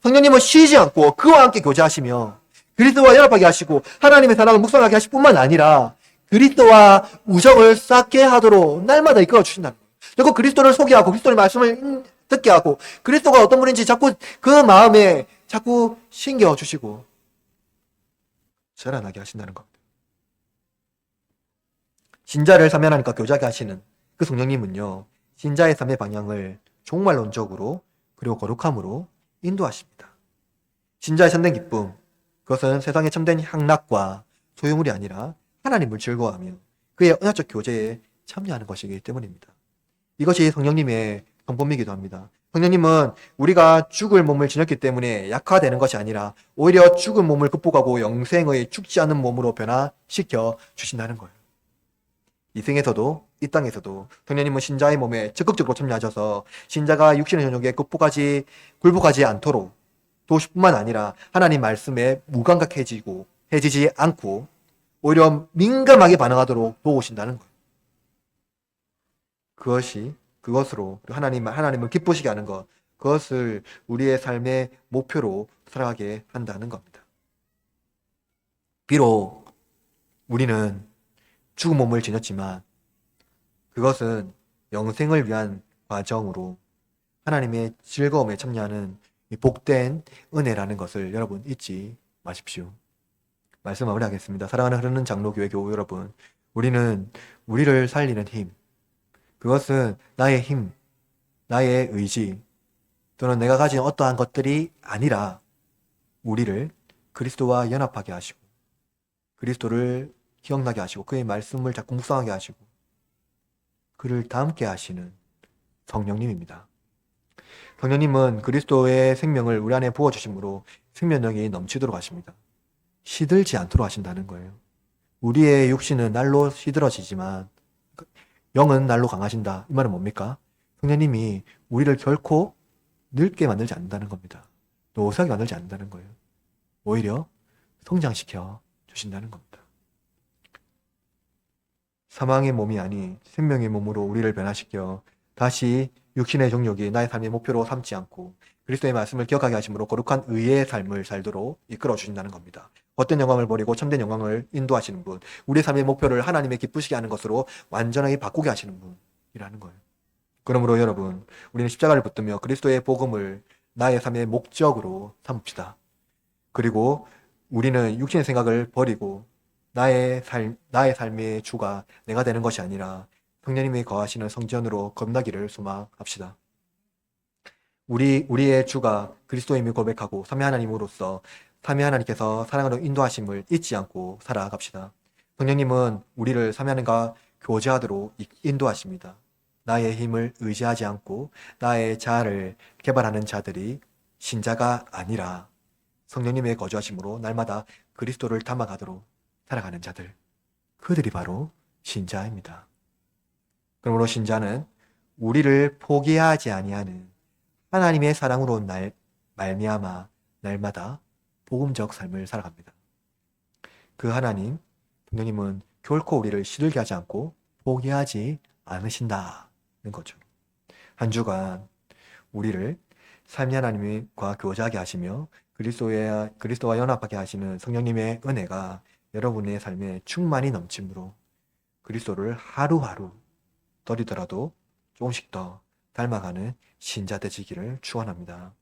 성령님은 쉬지 않고 그와 함께 교제하시며 그리스도와 연합하게 하시고 하나님의 사랑을 묵상하게 하실 뿐만 아니라 그리스도와 우정을 쌓게 하도록 날마다 이끌어 주신다는 거예요. 그리고 그리스도를 소개하고 그리스도의 말씀을 듣게 하고 그리스도가 어떤 분인지 자꾸 그 마음에 자꾸 신겨주시고 자라나게 하신다는 겁니다. 신자를 사면하니까 교제하게 하시는 그 성령님은요, 신자의 삶의 방향을 종말론적으로 그리고 거룩함으로 인도하십니다. 신자의 참된 기쁨, 그것은 세상의 참된 향락과 소유물이 아니라 하나님을 즐거워하며 그의 언약적 교제에 참여하는 것이기 때문입니다. 이것이 성령님의 성품이기도 합니다. 성령님은 우리가 죽을 몸을 지녔기 때문에 약화되는 것이 아니라 오히려 죽은 몸을 극복하고 영생의 죽지 않는 몸으로 변화시켜 주신다는 거예요. 이 생에서도 이 땅에서도 성령님은 신자의 몸에 적극적으로 참여하셔서 신자가 육신의 연욕에 굴복하지 않도록 도우실 뿐만 아니라 하나님 말씀에 무감각해지지 않고 오히려 민감하게 반응하도록 도우신다는 거예요. 그것으로 하나님을 기쁘시게 하는 것, 그것을 우리의 삶의 목표로 살아가게 한다는 겁니다. 비록 우리는 죽은 몸을 지녔지만 그것은 영생을 위한 과정으로 하나님의 즐거움에 참여하는 복된 은혜라는 것을 여러분 잊지 마십시오. 말씀 마무리하겠습니다. 사랑하는 흐르는 장로교회 교우 여러분, 우리를 살리는 힘, 그것은 나의 힘, 나의 의지, 또는 내가 가진 어떠한 것들이 아니라 우리를 그리스도와 연합하게 하시고 그리스도를 기억나게 하시고 그의 말씀을 자꾸 묵상하게 하시고 그를 닮게 하시는 성령님입니다. 성령님은 그리스도의 생명을 우리 안에 부어주심으로 생명력이 넘치도록 하십니다. 시들지 않도록 하신다는 거예요. 우리의 육신은 날로 시들어지지만 영은 날로 강하신다. 이 말은 뭡니까? 성령님이 우리를 결코 늙게 만들지 않는다는 겁니다. 노쇠하게 만들지 않는다는 거예요. 오히려 성장시켜 주신다는 겁니다. 사망의 몸이 아닌 생명의 몸으로 우리를 변화시켜 다시 육신의 정욕이 나의 삶의 목표로 삼지 않고 그리스도의 말씀을 기억하게 하심으로 거룩한 의의 삶을 살도록 이끌어 주신다는 겁니다. 헛된 영광을 버리고 참된 영광을 인도하시는 분, 우리의 삶의 목표를 하나님의 기쁘시게 하는 것으로 완전하게 바꾸게 하시는 분이라는 거예요. 그러므로 여러분, 우리는 십자가를 붙들며 그리스도의 복음을 나의 삶의 목적으로 삼읍시다. 그리고 우리는 육신의 생각을 버리고 나의 삶의 주가 내가 되는 것이 아니라 성령님이 거하시는 성전으로 겁나기를 소망합시다. 우리의 주가 그리스도임을 고백하고 삼위 하나님으로서 삼위 하나님께서 사랑으로 인도하심을 잊지 않고 살아갑시다. 성령님은 우리를 삼위 하나님과 교제하도록 인도하십니다. 나의 힘을 의지하지 않고 나의 자아를 개발하는 자들이 신자가 아니라 성령님의 거주하심으로 날마다 그리스도를 닮아가도록 살아가는 자들, 그들이 바로 신자입니다. 그러므로 신자는 우리를 포기하지 아니하는 하나님의 사랑으로 말미암아 날마다 복음적 삶을 살아갑니다. 그 하나님, 성령님은 결코 우리를 시들게 하지 않고 포기하지 않으신다는 거죠. 한 주간 우리를 삼위 하나님과 교제하게 하시며 그리스도와 연합하게 하시는 성령님의 은혜가 여러분의 삶에 충만히 넘침으로 그리스도를 하루하루 더디더라도 조금씩 더 닮아가는 신자 되시기를 축원합니다.